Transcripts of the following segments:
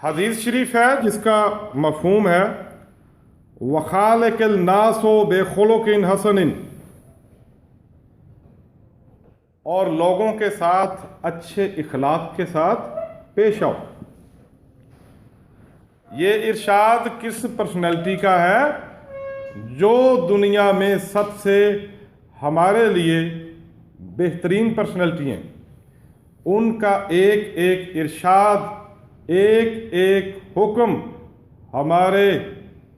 हदीस शरीफ है जिसका मफहूम है वखालिकिल नासो बेखुलुकिन हसनिन, और लोगों के साथ अच्छे इखलाक के साथ पेश आओ। ये इरशाद किस पर्सनैलिटी का है? जो दुनिया में सबसे हमारे लिए बेहतरीन पर्सनैलिटी हैं, उनका एक एक इरशाद, एक एक हुक्म हमारे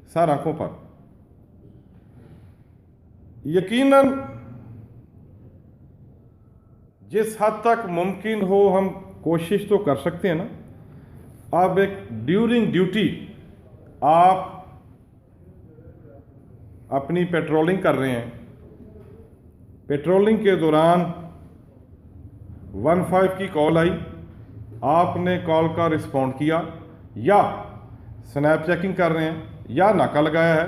सर आंखों पर। यकीनन जिस हद तक मुमकिन हो हम कोशिश तो कर सकते हैं ना। अब एक ड्यूरिंग ड्यूटी आप अपनी पेट्रोलिंग कर रहे हैं, पेट्रोलिंग के दौरान 15 की कॉल आई, आपने कॉल का रिस्पॉन्ड किया, या स्नैप चेकिंग कर रहे हैं या नाका लगाया है।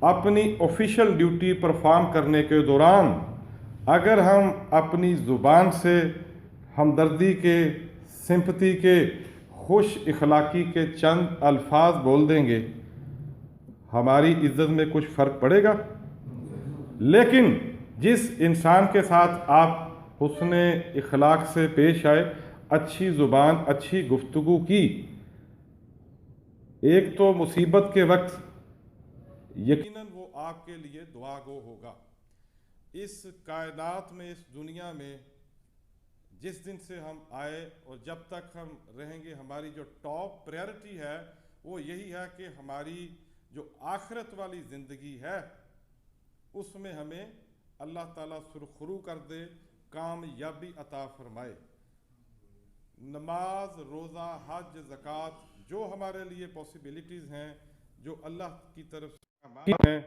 अपनी ऑफिशियल ड्यूटी परफॉर्म करने के दौरान अगर हम अपनी ज़ुबान से हमदर्दी के, सिंपथी के, खुश इखलाकी के चंद अल्फाज बोल देंगे, हमारी इज्जत में कुछ फ़र्क पड़ेगा। लेकिन जिस इंसान के साथ आप हुस्ने इखलाक से पेश आए, अच्छी ज़ुबान, अच्छी गुफ्तगू की, एक तो मुसीबत के वक्त यकीनन वो आपके लिए दुआ गो होगा। इस कायनात में, इस दुनिया में जिस दिन से हम आए और जब तक हम रहेंगे, हमारी जो टॉप प्रायोरिटी है वो यही है कि हमारी जो आखिरत वाली ज़िंदगी है उसमें हमें अल्लाह ताला सुरखरू कर दे, कामयाबी अता फरमाए। नमाज, रोज़ा, हज, ज़कात, जो हमारे लिए पॉसिबिलिटीज़ हैं, जो अल्लाह की तरफ से हैं,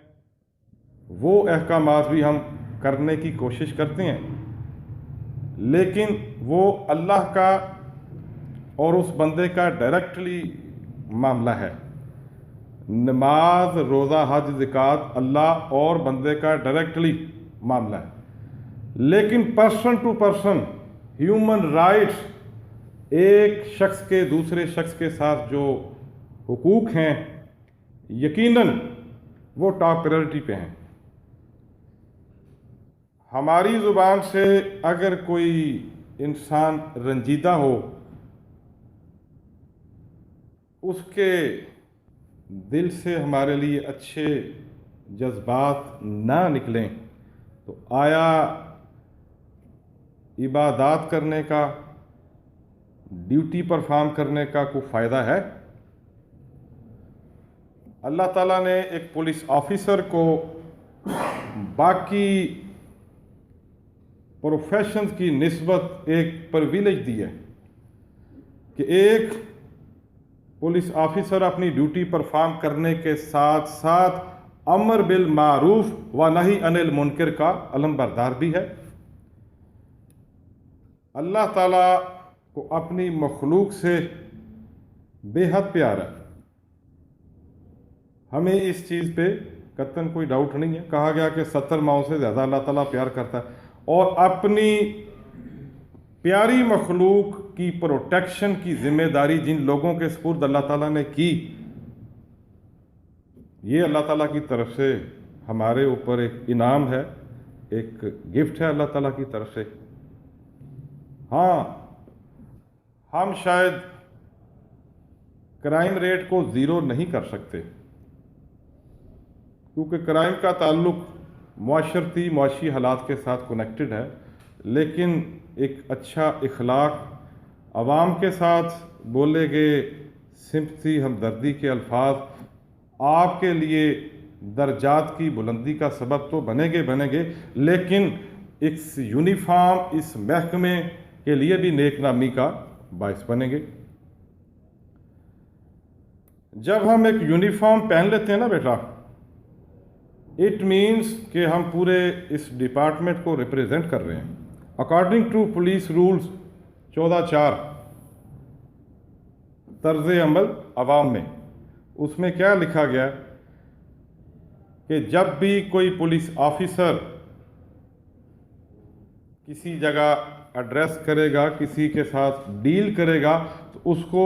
वो अहकामात भी हम करने की कोशिश करते हैं, लेकिन वो अल्लाह का और उस बंदे का डायरेक्टली मामला है। नमाज, रोज़ा, हज, ज़कात अल्लाह और बंदे का डायरेक्टली मामला है। लेकिन person to person human rights, एक शख्स के दूसरे शख्स के साथ जो हुकूक हैं, यकीनन वो टॉप प्रायोरिटी पे हैं। हमारी ज़ुबान से अगर कोई इंसान रंजीदा हो, उसके दिल से हमारे लिए अच्छे जज्बात ना निकलें, तो आया इबादत करने का, ड्यूटी परफॉर्म करने का कोई फ़ायदा है? अल्लाह ताला ने एक पुलिस ऑफिसर को बाकी प्रोफेशन की निस्बत एक प्रिविलेज दी है कि एक पुलिस ऑफिसर अपनी ड्यूटी परफॉर्म करने के साथ साथ अमर बिल मारूफ व नही अनिल मुनकर का अलमबरदार भी है। अल्लाह ताला को अपनी मखलूक से बेहद प्यार है। हमें इस चीज़ पे कतन कोई डाउट नहीं है। कहा गया कि 70 माओं से ज़्यादा अल्लाह ताला प्यार करता है, और अपनी प्यारी मखलूक की प्रोटेक्शन की जिम्मेदारी जिन लोगों के सुपुर्द अल्लाह ताला ने की, ये अल्लाह ताला की तरफ से हमारे ऊपर एक इनाम है, एक गिफ्ट है अल्लाह ताला की तरफ से। हाँ, हम शायद क्राइम रेट को ज़ीरो नहीं कर सकते, क्योंकि क्राइम का ताल्लुक मुआशरती मुआशी हालात के साथ कनेक्टेड है। लेकिन एक अच्छा इखलाक, आवाम के साथ बोले गए सिंपथी, हमदर्दी के अल्फाज आपके लिए दर्जात की बुलंदी का सबब तो बनेंगे, लेकिन इस यूनिफॉर्म, इस महकमे के लिए भी नेकनामी का बायस बनेंगे। जब हम एक यूनिफॉर्म पहन लेते हैं ना बेटा, इट मीन्स कि हम पूरे इस डिपार्टमेंट को रिप्रेजेंट कर रहे हैं। अकॉर्डिंग टू पुलिस रूल्स 14(4) तर्ज अमल अवाम में, उसमें क्या लिखा गया कि जब भी कोई पुलिस ऑफिसर किसी जगह एड्रेस करेगा, किसी के साथ डील करेगा, तो उसको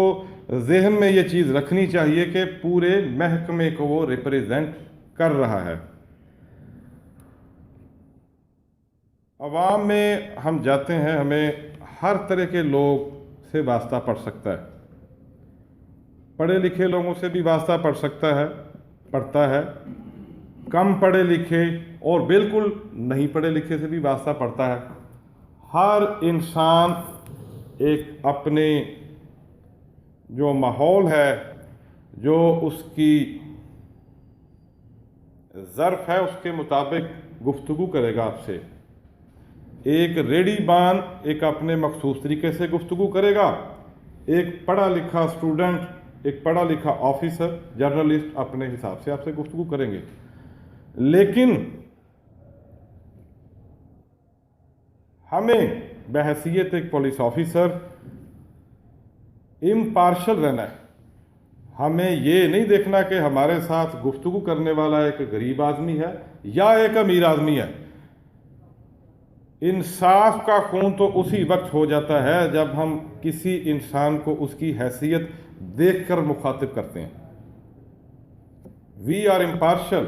जहन में ये चीज़ रखनी चाहिए कि पूरे महकमे को वो रिप्रेजेंट कर रहा है। अवाम में हम जाते हैं, हमें हर तरह के लोग से वास्ता पड़ सकता है। पढ़े लिखे लोगों से भी वास्ता पड़ता है, कम पढ़े लिखे और बिल्कुल नहीं पढ़े लिखे से भी वास्ता पड़ता है। हर इंसान एक अपने जो माहौल है, जो उसकी ज़र्फ़ है, उसके मुताबिक गुफ्तगू करेगा आपसे। एक रेडीबान एक अपने मखसूस तरीके से गुफ्तगू करेगा, एक पढ़ा लिखा स्टूडेंट, एक पढ़ा लिखा ऑफिसर, जर्नलिस्ट अपने हिसाब से आपसे गुफ्तगू करेंगे। लेकिन हमें बहैसियत एक पुलिस ऑफिसर इम्पार्शल रहना है। हमें ये नहीं देखना कि हमारे साथ गुफ्तगू करने वाला एक गरीब आदमी है या एक अमीर आदमी है। इंसाफ का खून तो उसी वक्त हो जाता है जब हम किसी इंसान को उसकी हैसियत देखकर मुखातिब करते हैं। We are impartial.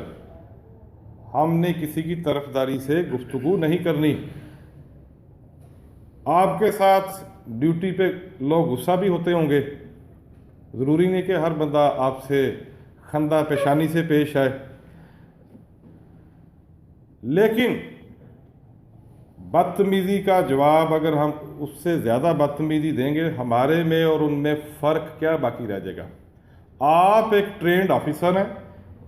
हमने किसी की तरफदारी से गुफ्तगू नहीं करनी। आपके साथ ड्यूटी पे लोग गुस्सा भी होते होंगे, ज़रूरी नहीं कि हर बंदा आपसे खंदा पेशानी से पेश आए, लेकिन बदतमीज़ी का जवाब अगर हम उससे ज़्यादा बदतमीज़ी देंगे, हमारे में और उनमें फ़र्क क्या बाकी रह जाएगा। आप एक ट्रेंड ऑफिसर हैं,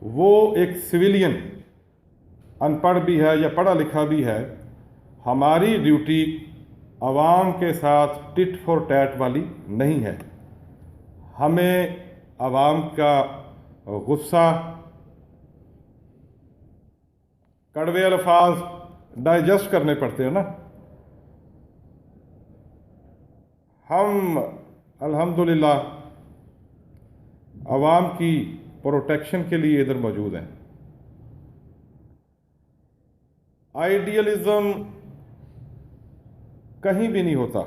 वो एक सिविलियन अनपढ़ भी है या पढ़ा लिखा भी है। हमारी ड्यूटी आवाम के साथ टिट फॉर टैट वाली नहीं है। हमें आवाम का गुस्सा, कड़वे अल्फाज डाइजेस्ट करने पड़ते हैं ना। हम अल्हम्दुलिल्लाह आवाम की प्रोटेक्शन के लिए इधर मौजूद हैं। आइडियलिज़म कहीं भी नहीं होता।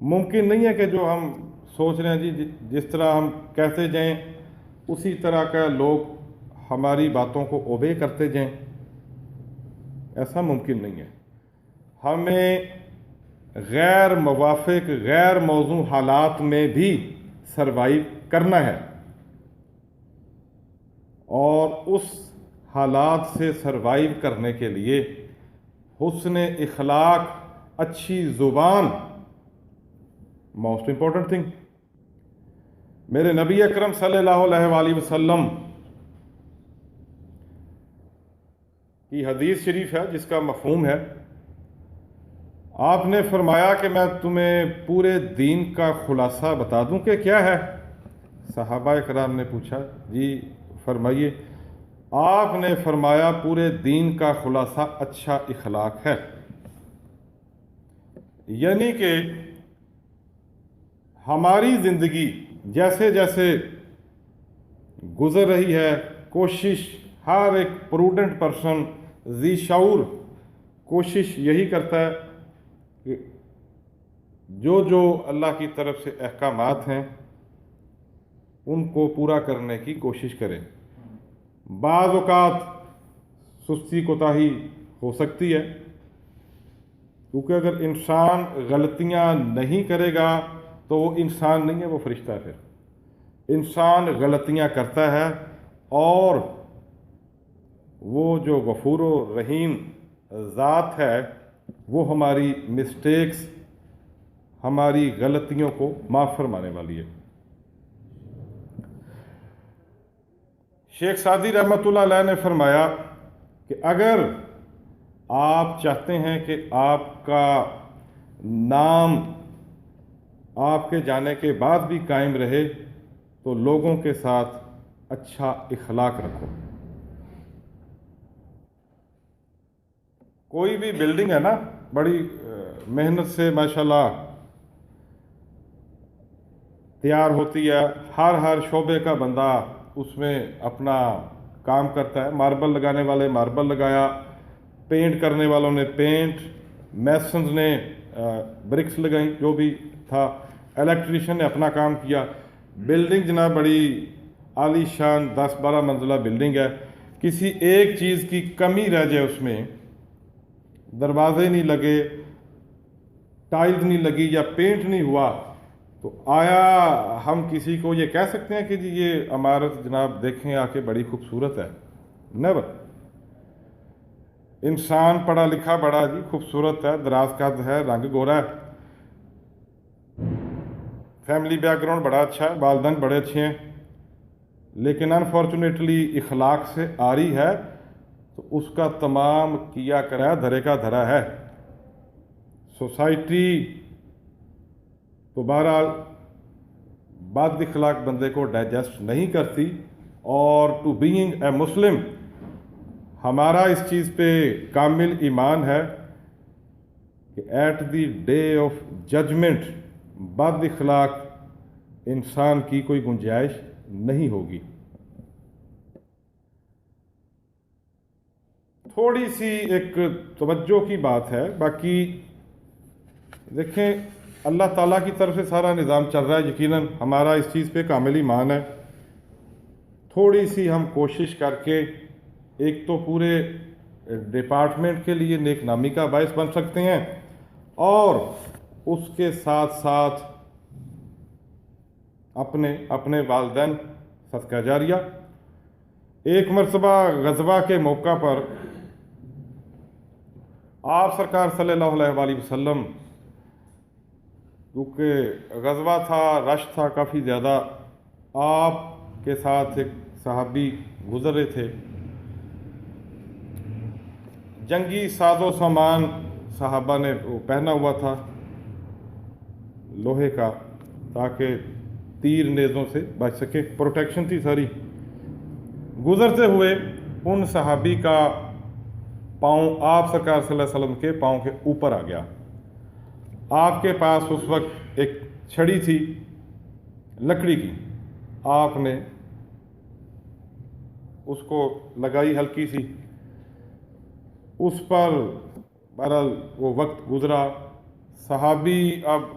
मुमकिन नहीं है कि जो हम सोच रहे हैं जी जिस तरह हम कहते जाएं उसी तरह का लोग हमारी बातों को ओबे करते जाएं, ऐसा मुमकिन नहीं है। हमें गैर मुवाफिक, गैर मौजू हालात में भी सरवाइव करना है और उस हालात से सरवाइव करने के लिए हुस्न इखलाक, अच्छी ज़ुबान मोस्ट इम्पॉर्टेंट थिंग। मेरे नबी अकरम सल्लल्लाहु अलैहि वसल्लम की हदीस शरीफ है जिसका मफ़हूम है, आपने फरमाया कि मैं तुम्हें पूरे दीन का खुलासा बता दूं कि क्या है। सहाबा कराम ने पूछा, जी फरमाइए। आपने फरमाया पूरे दीन का खुलासा अच्छा इखलाक है। यानी कि हमारी ज़िंदगी जैसे जैसे गुज़र रही है, कोशिश हर एक प्रूडेंट पर्सन, ज़ी शऊर कोशिश यही करता है कि जो जो अल्लाह की तरफ से अहकामात हैं उनको पूरा करने की कोशिश करें। बाज़ औक़ात सुस्ती कोताही हो सकती है, क्योंकि अगर इंसान गलतियां नहीं करेगा तो वो इंसान नहीं है, वो फरिश्ता है। फिर इंसान गलतियां करता है और वो जो गफूर रहीम ज़ात है वो हमारी मिस्टेक्स, हमारी गलतियों को माफ़ फरमाने वाली है। शेख सादी रहमतुल्लाह अलैह ने फरमाया कि अगर आप चाहते हैं कि आपका नाम आपके जाने के बाद भी कायम रहे तो लोगों के साथ अच्छा इखलाक रखो। कोई भी बिल्डिंग है ना, बड़ी मेहनत से माशाल्लाह तैयार होती है, हर शोबे का बंदा उसमें अपना काम करता है। मार्बल लगाने वाले मार्बल लगाया, पेंट करने वालों ने पेंट, मैसन्स ने ब्रिक्स लगाई, जो भी था। इलेक्ट्रीशियन ने अपना काम किया। बिल्डिंग जनाब बड़ी आलीशान 10-12 मंजिला बिल्डिंग है, किसी एक चीज़ की कमी रह जाए, उसमें दरवाजे नहीं लगे, टाइल्स नहीं लगी या पेंट नहीं हुआ, तो आया हम किसी को ये कह सकते हैं कि जी ये इमारत जनाब देखें आके बड़ी खूबसूरत है? नेवर। इंसान पढ़ा लिखा बड़ा जी खूबसूरत है, दराज कद है, रंग गोरा है, फैमिली बैकग्राउंड बड़ा अच्छा है, वालदैन बड़े अच्छे हैं, लेकिन अनफॉर्चुनेटली इखलाक से आरी है, तो उसका तमाम किया कराया धरे का धरा है। सोसाइटी तो बहरहाल बद इखलाक बंदे को डाइजेस्ट नहीं करती, और टू बीइंग ए मुस्लिम हमारा इस चीज़ पे कामिल ईमान है कि at the day of judgement बद इखलाक इंसान की कोई गुंजाइश नहीं होगी। थोड़ी सी एक तवज्जो की बात है, बाकी देखें अल्लाह ताला की तरफ से सारा निज़ाम चल रहा है, यकीनन हमारा इस चीज़ पे कामिल ईमान है। थोड़ी सी हम कोशिश करके एक तो पूरे डिपार्टमेंट के लिए नेकनामी का बायस बन सकते हैं, और उसके साथ साथ अपने अपने वालिदैन सदका जारिया। एक मरतबा गज़वा के मौका पर आप सरकार सल्लल्लाहु अलैहि वसल्लम, क्योंकि गज़वा था, रश था काफ़ी ज़्यादा, आपके साथ एक सहाबी गुज़र रहे थे। जंगी साजो सामान सहाबा ने वो पहना हुआ था लोहे का, ताकि तीर नेज़ों से बच सके, प्रोटेक्शन थी सारी। गुज़रते हुए उन सहाबी का पाँव आप सरकार सल्लल्लाहु अलैहि वसल्लम के पाँव के ऊपर आ गया। आपके पास उस वक्त एक छड़ी थी लकड़ी की, आपने उसको लगाई हल्की सी, उस पर बहरहाल वो वक्त गुज़रा। सहाबी अब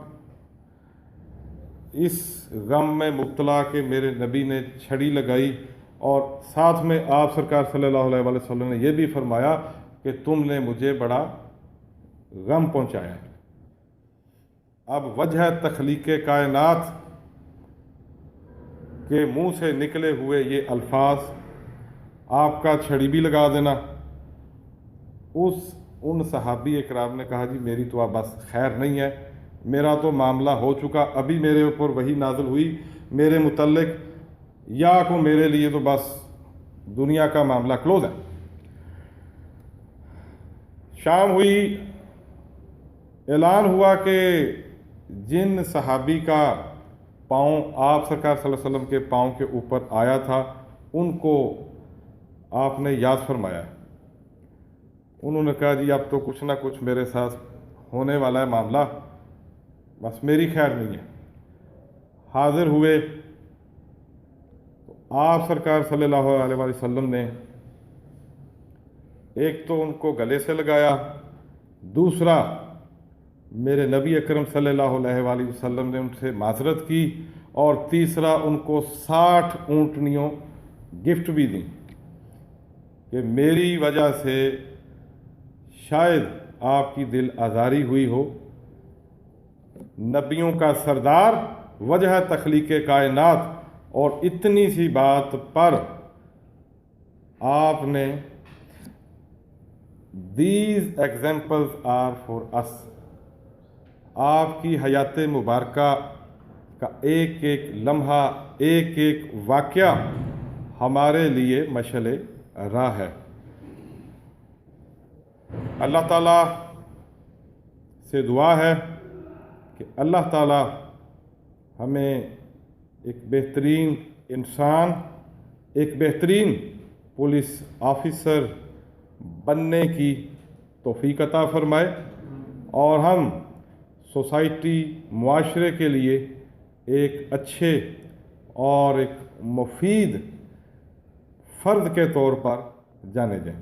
इस गम में मुब्तला के मेरे नबी ने छड़ी लगाई, और साथ में आप सरकार सल्लल्लाहु अलैहि वसल्लम ने यह भी फरमाया कि तुमने मुझे बड़ा गम पहुँचाया। अब वजह तख्लीक कायनात के मुंह से निकले हुए ये अल्फाज, आपका छड़ी भी लगा देना। उन सहाबी इकराम ने कहा जी मेरी तो अब बस खैर नहीं है, मेरा तो मामला हो चुका, अभी मेरे ऊपर वही नाज़िल हुई मेरे मुतल्लिक, या को मेरे लिए तो बस दुनिया का मामला क्लोज है। शाम हुई, ऐलान हुआ कि जिन सहाबी का पाँव आप सरकार सल्लल्लाहु अलैहि वसल्लम के पाँव के ऊपर आया था, उनको आपने याद फरमाया। उन्होंने कहा जी अब तो कुछ ना कुछ मेरे साथ होने वाला है मामला, बस मेरी खैर नहीं है। हाजिर हुए तो आप सरकार सल्लल्लाहु अलैहि वसल्लम ने एक तो उनको गले से लगाया, दूसरा मेरे नबी अकरम सल्लल्लाहु अलैहि वसल्लम ने उनसे माजरत की, और तीसरा उनको 60 ऊँटनियों गिफ्ट भी दी कि मेरी वजह से शायद आपकी दिल आज़ारी हुई हो। नबियों का सरदार, वजह तख्लीक कायनात, और इतनी सी बात पर आपने these examples are for us, आपकी हयात मुबारका का एक एक लम्हा, एक एक वाक़या हमारे लिए मशअले राह है। अल्लाह ताला से दुआ है कि अल्लाह ताला हमें एक बेहतरीन इंसान, एक बेहतरीन पुलिस ऑफिसर बनने की तौफीक अता फरमाए, और हम सोसाइटी, मुआशरे के लिए एक अच्छे और एक मुफीद फ़र्द के तौर पर जाने जाएं।